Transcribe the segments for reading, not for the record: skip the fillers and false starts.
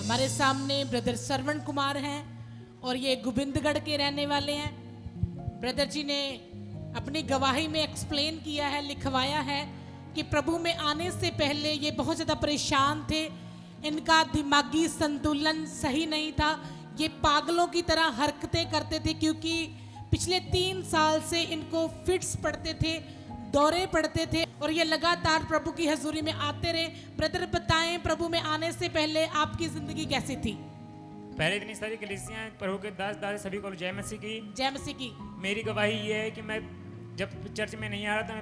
हमारे सामने ब्रदर श्रवण कुमार हैं और ये गोविंदगढ़ के रहने वाले हैं। ब्रदर जी ने अपनी गवाही में एक्सप्लेन किया है, लिखवाया है कि प्रभु में आने से पहले ये बहुत ज़्यादा परेशान थे। इनका दिमागी संतुलन सही नहीं था, ये पागलों की तरह हरकतें करते थे क्योंकि पिछले 3 साल से इनको फिट्स पड़ते थे, दौरे पड़ते थे और ये लगातार प्रभु की हजूरी में आते रहे। ब्रदर बताएं, प्रभु में आने से पहले आपकी जिंदगी कैसी थी? पहले इतनी सारी कलीसियां, प्रभु के दास दास सभी को जय मसीह की। जय मसीह की। मेरी गवाही ये है कि मैं जब चर्च में नहीं आ रहा था,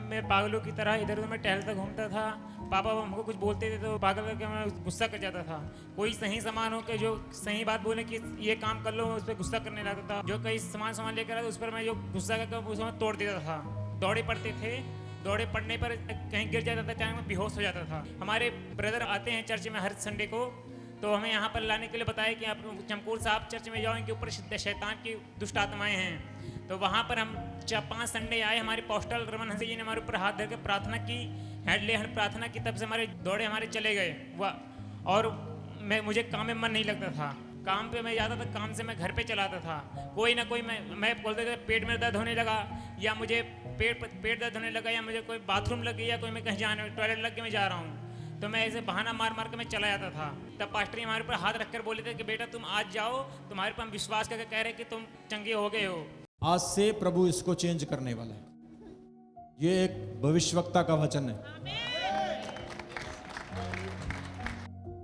मैं पागलों की तरह इधर उधर में टहलता घूमता था। पापा हमको कुछ बोलते थे तो पागल करके मैं गुस्सा कर जाता था। कोई सही सामान हो के जो सही बात बोले कि ये काम कर लो, उस पर गुस्सा करने लगता था। जो कई सामान लेकर आया उस पर मैं जो गुस्सा करके उसमें तोड़ देता था। दौड़े पड़ते थे, दौड़े पड़ने पर कहीं गिर जाता था, चाहे मैं बेहोश हो जाता था। हमारे ब्रदर आते हैं चर्च में हर संडे को, तो हमें यहाँ पर लाने के लिए बताया कि आप चमकौर साहब चर्च में जाओ, इनके ऊपर शैतान की दुष्ट आत्माएं हैं। तो वहाँ पर हम 4-5 संडे आए। हमारे पोस्टल रमन हंसी जी ने हमारे ऊपर हाथ धर के प्रार्थना की, हेड प्रार्थना की। तब से हमारे दौड़े हमारे चले गए। और मुझे काम में मन नहीं लगता था। काम पे मैं जाता था, काम से मैं घर पे चलाता था। कोई ना कोई मैं बोलते थे पेट में दर्द होने लगा, या मुझे पेट दर्द होने लगा, या मुझे कोई बाथरूम लग गया, या कोई मैं कहीं जाने टॉयलेट लग के मैं जा रहा हूँ, तो मैं ऐसे बहाना मार मार के मैं चला जाता था। तब पास्टर जी हमारे ऊपर हाथ रखकर बोले थे कि बेटा तुम आज जाओ, तुम्हारे पर हम विश्वास करके कह रहे कि तुम चंगे हो गए हो। आज से प्रभु इसको चेंज करने वाला है। ये एक भविष्यवक्ता का वचन है।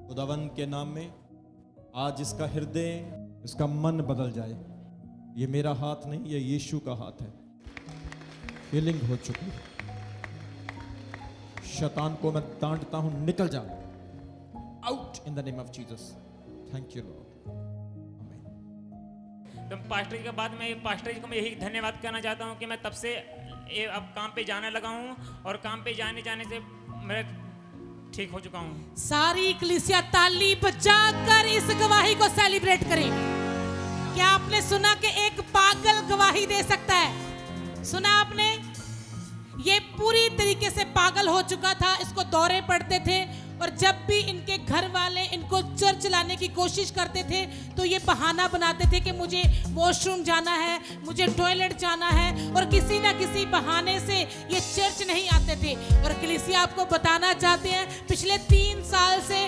खुदावन के नाम में आज इसका हृदय, इसका मन बदल जाए। ये मेरा हाथ नहीं, ये यीशु का हाथ है। हीलिंग हो चुकी है। शैतान को मैं डांटता हूं, निकल जा, out in the name of Jesus. Thank you Lord, आमीन। तो पास्टर जी के बाद मैं पास्टर जी को मैं यही धन्यवाद करना चाहता हूँ कि मैं तब से अब काम पे जाने लगा हूँ, और काम पे जाने से मैं ठीक हो चुका हूँ। सारी कलीसिया ताली बजाकर इस गवाही को सेलिब्रेट करें। क्या आपने सुना कि एक पागल गवाही दे सकता है? सुना आपने? ये पूरी तरीके से पागल हो चुका था, इसको दौरे पड़ते थे, और जब भी इनके घर वाले इनको चर्च लाने की कोशिश करते थे तो ये बहाना बनाते थे कि मुझे वॉशरूम जाना है, मुझे टॉयलेट जाना है, और किसी ना किसी बहाने से ये चर्च नहीं आते थे। और कलीसिया आपको बताना चाहते हैं, पिछले 3 साल से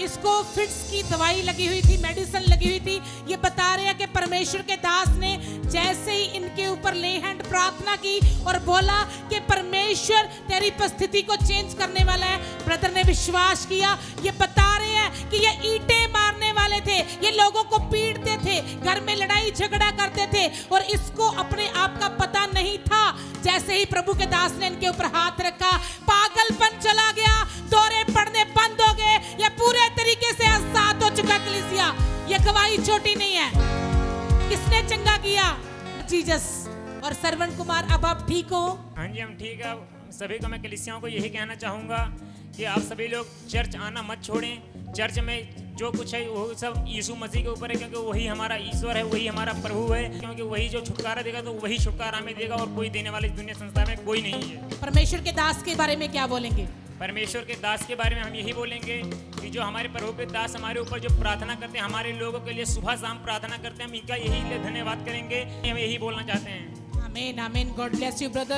इसको फिट्स की दवाई लगी हुई थी, मेडिसिन लगी हुई थी। ये बता रहे हैं कि परमेश्वर के दास ने जैसे ही इनके ऊपर ले हैंड प्रार्थना की और बोला कि परमेश्वर तेरी परिस्थिति को चेंज करने वाला है, ब्रदर ने विश्वास किया। ये बता रहे हैं कि ये ईंटें मारने वाले थे, ये लोगों को पीटते थे, घर में लड़ाई झगड़ा करते थे, और इसको अपने आप का पता नहीं था। जैसे ही प्रभु के दास ने इनके ऊपर हाथ रखा, पागलपन चला गया, दौरे पड़ने बंद हो गए। ये पूरे तरीके से आजाद हो चुका कलीसिया। ये गवाही छोटी नहीं है। किसने चंगा किया? जीसस। और श्रवण कुमार, अब आप ठीक हो? हाँ जी, हम ठीक है। सभी को मैं कलीसियाओं को यही कहना चाहूँगा कि आप सभी लोग चर्च आना मत छोड़ें। चर्च में जो कुछ है वो सब यीशु मसीह के ऊपर है, क्योंकि वही हमारा ईश्वर है, वही हमारा प्रभु है। क्योंकि वही जो छुटकारा देगा तो वही छुटकारा हमें देगा, और कोई देने वाली दुनिया संसार में कोई नहीं है। परमेश्वर के दास के बारे में क्या बोलेंगे? परमेश्वर के दास के बारे में हम यही बोलेंगे कि जो हमारे प्रभु के दास हमारे ऊपर जो प्रार्थना करते हैं, हमारे लोगों के लिए सुबह शाम प्रार्थना करते हैं, हम इनका यही धन्यवाद करेंगे। हम यही बोलना चाहते हैं। आमीन, आमीन। God bless you brother.